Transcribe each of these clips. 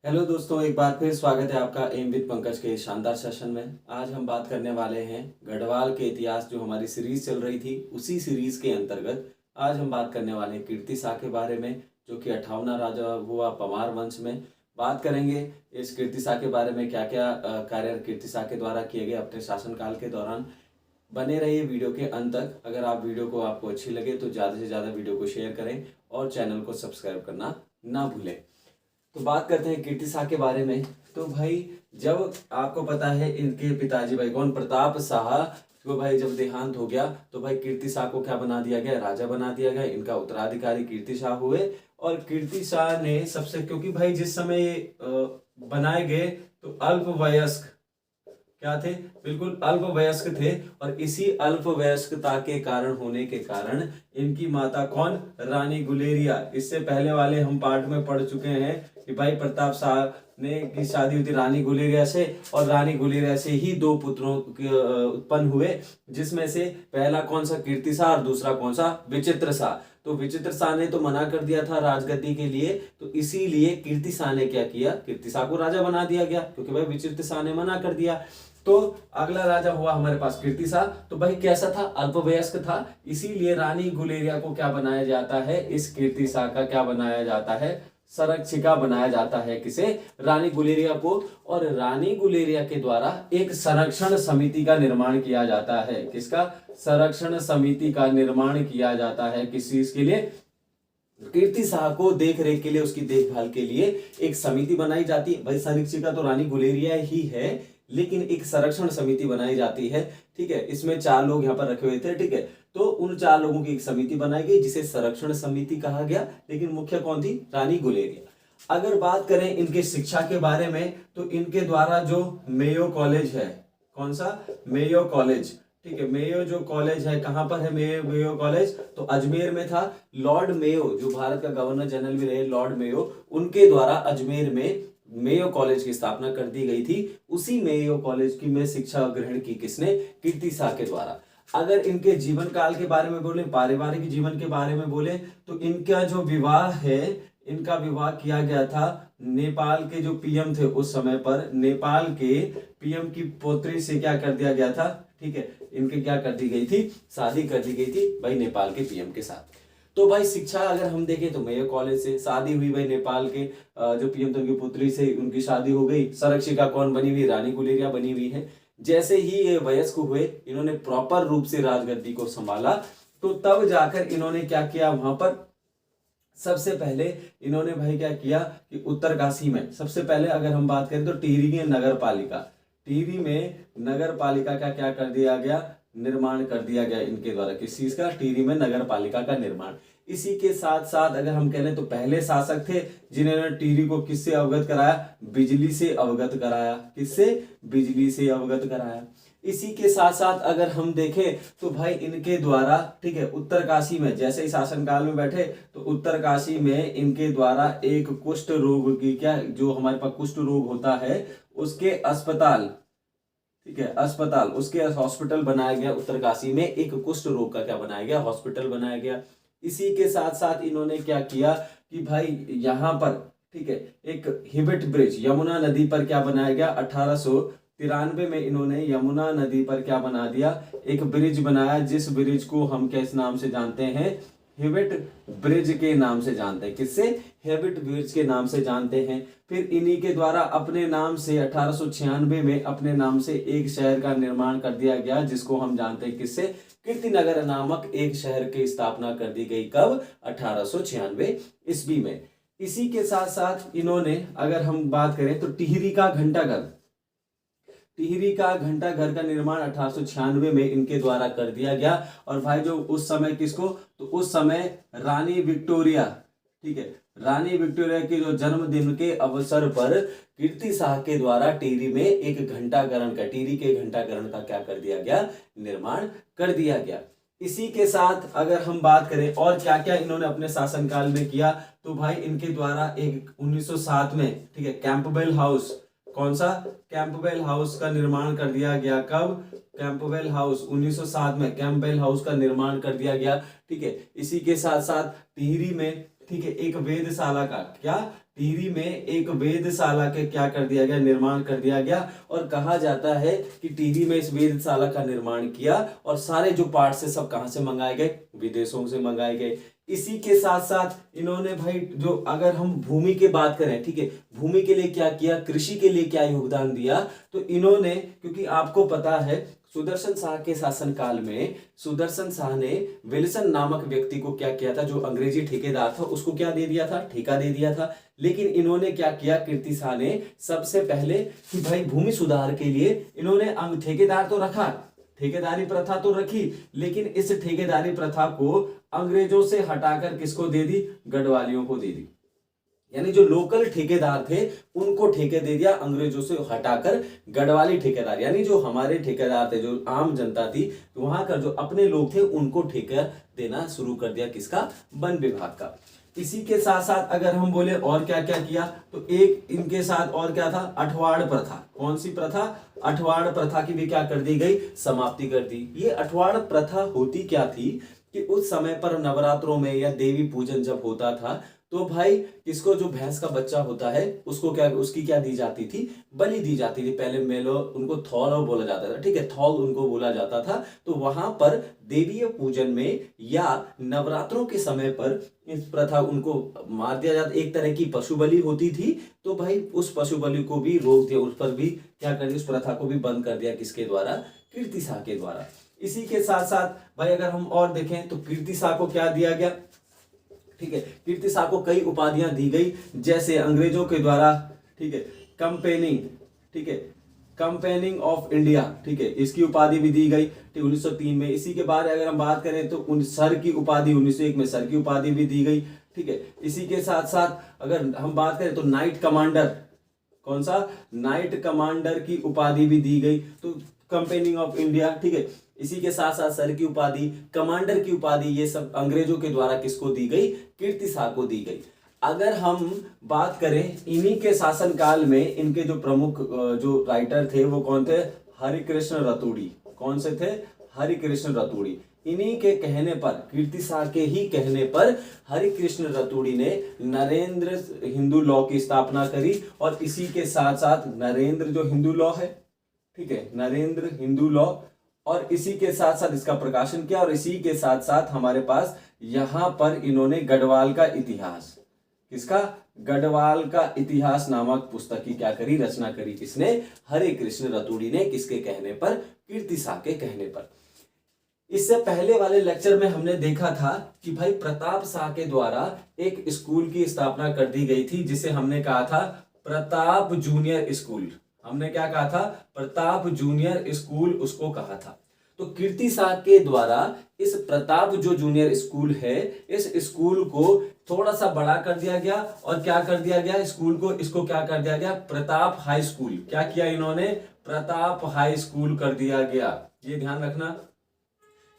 Hello दोस्तों, एक बार फिर स्वागत है आपका एम विद पंकज के शानदार सेशन में। आज हम बात करने वाले हैं गढ़वाल के इतिहास, जो हमारी सीरीज चल रही थी उसी सीरीज के अंतर्गत आज हम बात करने वाले हैं कीर्ति शाह के बारे में, जो कि 58वां राजा हुआ परमार वंश में। बात करेंगे इस कीर्ति शाह के बारे में, क्या क्या कार्य कीर्ति शाह के द्वारा किए गए अपने शासनकाल के दौरान। बने रहिए वीडियो के अंत तक। अगर आप वीडियो को आपको अच्छी लगे तो ज़्यादा से ज़्यादा वीडियो को शेयर करें और चैनल को सब्सक्राइब करना ना भूलें। तो बात करते हैं कीर्ति शाह के बारे में। तो भाई, जब आपको पता है इनके पिताजी भाई कौन, प्रताप शाह को भाई जब देहांत हो गया तो भाई कीर्ति शाह को क्या बना दिया गया, राजा बना दिया गया। इनका उत्तराधिकारी कीर्ति शाह हुए। और कीर्ति शाह ने सबसे, क्योंकि भाई जिस समय ये बनाए गए तो अल्पवयस्क क्या थे, बिल्कुल अल्पवयस्क थे। और इसी अल्पवयस्कता के कारण होने के कारण इनकी माता कौन, रानी गुलेरिया। इससे पहले वाले हम पार्ट में पढ़ चुके हैं कि भाई प्रताप शाह ने की शादी हुई थी रानी गुलेरिया से, और रानी गुलेरिया से ही दो पुत्रों उत्पन्न हुए, जिसमें से पहला कौन सा, कीर्ति शाह, और दूसरा कौन सा, विचित्र शाह। तो विचित्र शाह ने तो मना कर दिया था राजगद्दी के लिए, तो इसीलिए कीर्ति शाह ने क्या किया, कीर्ति शाह को राजा बना दिया गया, क्योंकि भाई विचित्र शाह ने मना कर दिया। तो अगला राजा हुआ हमारे पास कीर्ति शाह। तो भाई कैसा था, अल्पवयस्क था, इसीलिए रानी गुलेरिया को क्या बनाया जाता है, इस कीर्ति शाह का क्या बनाया जाता है, संरक्षिका बनाया जाता है। किसे, रानी गुलेरिया को। और रानी गुलेरिया के द्वारा एक संरक्षण समिति का निर्माण किया जाता है। किसका, संरक्षण समिति का निर्माण किया जाता है। किस चीज के लिए, कीर्ति शाह को देख रेख के लिए, उसकी देखभाल के लिए एक समिति बनाई जाती है। भाई संरक्षिका तो रानी गुलेरिया ही है, लेकिन एक संरक्षण समिति बनाई जाती है। ठीक है, इसमें 4 लोग यहाँ पर रखे हुए थे। ठीक है, तो उन 4 लोगों की एक समिति बनाई गई जिसे संरक्षण समिति कहा गया, लेकिन मुख्य कौन थी, रानी गुलेरिया। अगर बात करें इनके शिक्षा के बारे में, तो इनके द्वारा जो मेयो कॉलेज है, कौन सा, मेयो कॉलेज। ठीक है, मेयो जो कॉलेज है, कहां पर है मेयो कॉलेज, तो अजमेर में था। लॉर्ड मेयो जो भारत का गवर्नर जनरल भी रहे, लॉर्ड मेयो, उनके द्वारा अजमेर में मेयो कॉलेज की स्थापना कर दी गई थी। उसी मेयो कॉलेज की में शिक्षा ग्रहण की किसने, कीर्ति शाह के द्वारा। अगर इनके जीवन काल के बारे में बोले, पारिवारिक जीवन के बारे में बोले, तो इनका जो विवाह है, इनका विवाह किया गया था नेपाल के जो पीएम थे उस समय पर, नेपाल के पीएम की पोत्री से क्या कर दिया गया था। ठीक है, इनके क्या कर दी गई थी, शादी कर दी गई थी भाई नेपाल के पीएम के साथ। तो भाई शिक्षा अगर हम देखें तो मेयो कॉलेज से शादी हुई, भाई नेपाल के जो पीएम थे उनकी पुत्री से उनकी शादी हो गई। संरक्षिका कौन बनी हुई, रानी गुलेरिया बनी हुई है। जैसे ही ये वयस्क हुए, इन्होंने प्रॉपर रूप से राजगद्दी को संभाला, तो तब जाकर इन्होंने क्या किया, वहां पर सबसे पहले इन्होंने भाई क्या किया कि उत्तरकाशी में, सबसे पहले अगर हम बात करें तो टिहरी की नगर पालिका, टिहरी में नगर पालिका का क्या कर दिया गया, निर्माण कर दिया गया इनके द्वारा। किस चीज का, टिहरी में नगर पालिका का निर्माण। इसी के साथ साथ अगर हम कह लें तो पहले शासक थे जिन्होंने टिहरी को किससे अवगत कराया, बिजली से अवगत कराया। किससे, बिजली से अवगत कराया। इसी के साथ साथ अगर हम देखें तो भाई इनके द्वारा, ठीक है, उत्तरकाशी में जैसे ही शासनकाल में बैठे तो उत्तरकाशी में इनके द्वारा एक कुष्ठ रोग की, क्या जो हमारे पास कुष्ठ रोग होता है उसके अस्पताल, ठीक है, अस्पताल, उसके हॉस्पिटल बनाया गया। उत्तरकाशी में एक कुष्ठ रोग का क्या बनाया गया, हॉस्पिटल बनाया गया। इसी के साथ साथ इन्होंने क्या किया कि भाई यहाँ पर, ठीक है, एक हिबिट ब्रिज, यमुना नदी पर क्या बनाया गया, 1893 में इन्होंने यमुना नदी पर क्या बना दिया, एक ब्रिज बनाया, जिस ब्रिज को हम किस नाम से जानते हैं, हिबिट ब्रिज के नाम से जानते हैं। किससे, हिबिट ब्रिज के नाम से जानते हैं। फिर इन्हीं के द्वारा अपने नाम से 1896 में अपने नाम से एक शहर का निर्माण कर दिया गया, जिसको हम जानते हैं किससे, कीर्तिनगर नामक एक शहर की स्थापना कर दी गई। कब, 1896 ईस्वी में। इसी के साथ साथ इन्होंने अगर हम बात करें तो टिहरी का घंटाघर, टिहरी का घंटाघर का निर्माण 1896 में इनके द्वारा कर दिया गया। और भाई जो उस समय किसको, तो उस समय रानी विक्टोरिया, ठीक है, रानी विक्टोरिया के जो जन्मदिन के अवसर पर कीर्ति शाह के द्वारा टिहरी में एक घंटाघर का, टिहरी के घंटाघर का क्या कर दिया गया, निर्माण कर दिया गया। इसी के साथ अगर हम बात करें और क्या क्या इन्होंने अपने शासनकाल में किया, तो भाई इनके द्वारा एक 1907 में, ठीक है, कैंपबेल हाउस, कौन सा, कैंपबेल हाउस का निर्माण कर दिया गया। कब, कैंपबेल हाउस 1907 में कैंपबेल हाउस का निर्माण कर दिया गया। ठीक है, इसी के साथ साथ टिहरी में, ठीक है, एक वेधशाला का, क्या, टिहरी में एक वेधशाला के क्या कर दिया गया, निर्माण कर दिया गया। और कहा जाता है कि टिहरी में इस वेधशाला का निर्माण किया और सारे जो पार्ट से सब कहां से मंगाए गए, विदेशों से मंगाए गए। इसी के साथ साथ इन्होंने भाई जो अगर हम भूमि की बात करें, ठीक है, भूमि के लिए क्या किया, कृषि के लिए क्या योगदान दिया, तो इन्होंने, क्योंकि आपको पता है सुदर्शन शाह के शासनकाल में सुदर्शन शाह ने विल्सन नामक व्यक्ति को क्या किया था, जो अंग्रेजी ठेकेदार था उसको क्या दे दिया था, ठेका दे दिया था। लेकिन इन्होंने क्या किया, कीर्ति शाह ने सबसे पहले कि भाई भूमि सुधार के लिए इन्होंने ठेकेदार तो रखा, ठेकेदारी प्रथा तो रखी, लेकिन इस ठेकेदारी प्रथा को अंग्रेजों से हटाकर किसको दे दी, गढ़वालियों को दे दी। यानी जो लोकल ठेकेदार थे उनको ठेके दे दिया, अंग्रेजों से हटाकर गढ़वाली ठेकेदार, यानी जो हमारे ठेकेदार थे, जो आम जनता थी, तो वहां का जो अपने लोग थे उनको ठेका देना शुरू कर दिया, किसका, वन विभाग का। इसी के साथ साथ अगर हम बोले और क्या क्या किया, तो एक इनके साथ और क्या था, अठवाड़ प्रथा। कौन सी प्रथा, अठवाड़ प्रथा की भी क्या कर दी गई, समाप्ति कर दी। ये अठवाड़ प्रथा होती क्या थी कि उस समय पर नवरात्रों में या देवी पूजन जब होता था तो भाई किसको, जो भैंस का बच्चा होता है उसको क्या, उसकी क्या दी जाती थी, बलि दी जाती थी। पहले मेलो उनको थौल बोला जाता था, ठीक है, थौल उनको बोला जाता था। तो वहां पर देवीय पूजन में या नवरात्रों के समय पर इस प्रथा उनको मार दिया जाता, एक तरह की पशु बलि होती थी। तो भाई उस पशु बलि को भी रोक दिया, उस पर भी क्या कर दिया, उस प्रथा को भी बंद कर दिया, किसके द्वारा, कीर्ति शाह के द्वारा। इसी के साथ साथ भाई अगर हम और देखें तो कीर्ति शाह को क्या दिया गया, ठीक है, कीर्ति शाह को कई उपाधियां दी गई, जैसे अंग्रेजों के द्वारा, ठीक है, कंपेनिंग, ठीक है, कंपेनिंग ऑफ इंडिया, ठीक है, इसकी उपाधि भी दी गई, ठीक, 1903 में। इसी के बाद अगर हम बात करें तो सर की उपाधि 1901 में सर की उपाधि भी दी गई, ठीक है। इसी के साथ साथ अगर हम बात करें तो नाइट कमांडर, कौन सा, नाइट कमांडर की उपाधि भी दी गई, तो कंपेनिंग ऑफ इंडिया, ठीक है। इसी के साथ साथ सर की उपाधि, कमांडर की उपाधि, ये सब अंग्रेजों के द्वारा किसको दी गई, कीर्ति शाह को दी गई। अगर हम बात करें इन्हीं के शासनकाल में इनके जो प्रमुख जो राइटर थे वो कौन थे, हरिकृष्ण रतूड़ी। कौन से थे, हरिकृष्ण रतूड़ी। इन्हीं के कहने पर, कीर्ति शाह के ही कहने पर हरिकृष्ण रतूड़ी ने नरेंद्र हिंदू लॉ की स्थापना करी। और इसी के साथ साथ नरेंद्र जो हिंदू लॉ है, ठीक है, नरेंद्र हिंदू लॉ, और इसी के साथ साथ इसका प्रकाशन किया। और इसी के साथ साथ हमारे पास यहां पर इन्होंने गढ़वाल का इतिहास, किसका, गढ़वाल का इतिहास नामक पुस्तक की क्या करी, रचना करी, किसने, हरे कृष्ण रतूड़ी ने। किसके कहने पर, कीर्ति शाह के कहने पर। इससे पहले वाले लेक्चर में हमने देखा था कि भाई प्रताप शाह के द्वारा एक स्कूल की स्थापना कर दी गई थी, जिसे हमने कहा था प्रताप जूनियर स्कूल। हमने क्या कहा था, प्रताप जूनियर स्कूल उसको कहा था। तो कीर्ति शाह के द्वारा इस प्रताप जो जूनियर स्कूल है, इस स्कूल को थोड़ा सा बड़ा कर दिया गया। और क्या कर दिया गया, स्कूल को, इसको क्या कर दिया गया, प्रताप हाई स्कूल। क्या किया इन्होंने, प्रताप हाई स्कूल कर दिया गया। ये ध्यान रखना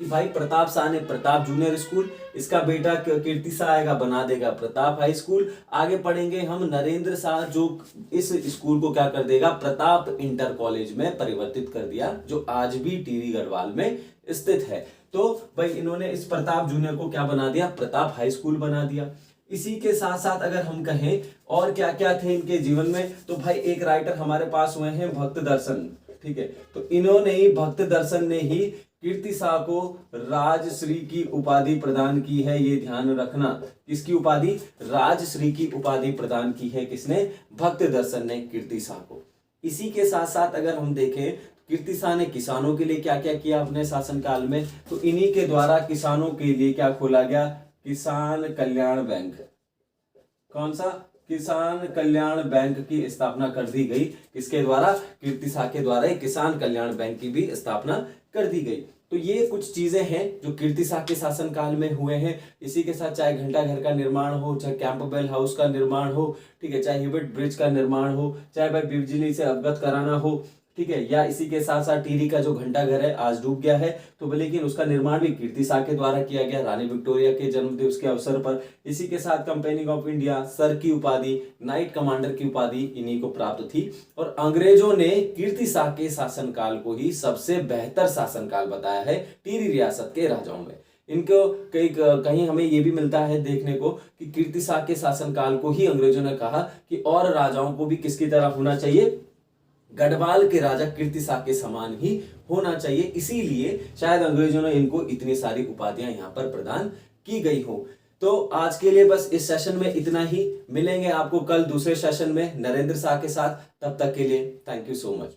कि भाई प्रताप शाह ने प्रताप जूनियर स्कूल, इसका बेटा कीर्ति शाह आएगा, बना देगा प्रताप हाई स्कूल। आगे पढ़ेंगे हम, नरेंद्र शाह जो इस स्कूल को क्या कर देगा, प्रताप इंटर कॉलेज में परिवर्तित कर दिया, जो आज भी टिहरी गढ़वाल में स्थित है। तो भाई इन्होंने इस प्रताप जूनियर को क्या बना दिया, प्रताप हाई स्कूल बना दिया। इसी के साथ साथ अगर हम कहें और क्या क्या थे इनके जीवन में, तो भाई एक राइटर हमारे पास हुए हैं भक्त दर्शन, ठीक है। तो इन्होंने ही, भक्त दर्शन ने ही कीर्ति शाह को राजश्री की उपाधि प्रदान की है। ये ध्यान रखना, किसकी उपाधि, राजश्री की उपाधि प्रदान की है, किसने, भक्त दर्शन ने कीर्ति शाह को। इसी के साथ साथ अगर हम देखें कीर्ति शाह ने किसानों के लिए क्या क्या किया अपने शासनकाल में, तो इन्हीं के द्वारा किसानों के लिए क्या खोला गया, किसान कल्याण बैंक। कौन सा, किसान कल्याण बैंक की स्थापना कर दी गई, किसके द्वारा, कीर्ति शाह के द्वारा ही किसान कल्याण बैंक की भी स्थापना कर दी गई। तो ये कुछ चीजें हैं जो कीर्ति शाह के शासनकाल में हुए हैं। इसी के साथ चाहे घंटा घर का निर्माण हो, चाहे कैंपबेल हाउस का निर्माण हो, ठीक है, चाहे ह्यूबर्ट ब्रिज का निर्माण हो, चाहे भाई बिजली से अवगत कराना हो, ठीक है, या इसी के साथ साथ टिहरी का जो घंटा घर है आज डूब गया है, तो लेकिन उसका निर्माण भी कीर्ति शाह के द्वारा किया गया, रानी विक्टोरिया के जन्म दिवस के अवसर पर। इसी के साथ कंपेनिंग ऑफ इंडिया, सर की उपाधि, नाइट कमांडर की उपाधि इन्हीं को प्राप्त थी। और अंग्रेजों ने कीर्ति शाह के शासनकाल को ही सबसे बेहतर शासनकाल बताया है टिहरी रियासत के राजाओं में। इनको कहीं हमें ये भी मिलता है देखने को कि कीर्तिसाह के शासनकाल को ही अंग्रेजों ने कहा कि और राजाओं को भी किसकी तरह होना चाहिए, गढ़वाल के राजा कीर्तिसाह के समान ही होना चाहिए। इसीलिए शायद अंग्रेजों ने इनको इतनी सारी उपाधियां यहां पर प्रदान की गई हो। तो आज के लिए बस इस सेशन में इतना ही। मिलेंगे आपको कल दूसरे सेशन में नरेंद्र शाह के साथ। तब तक के लिए थैंक यू सो मच।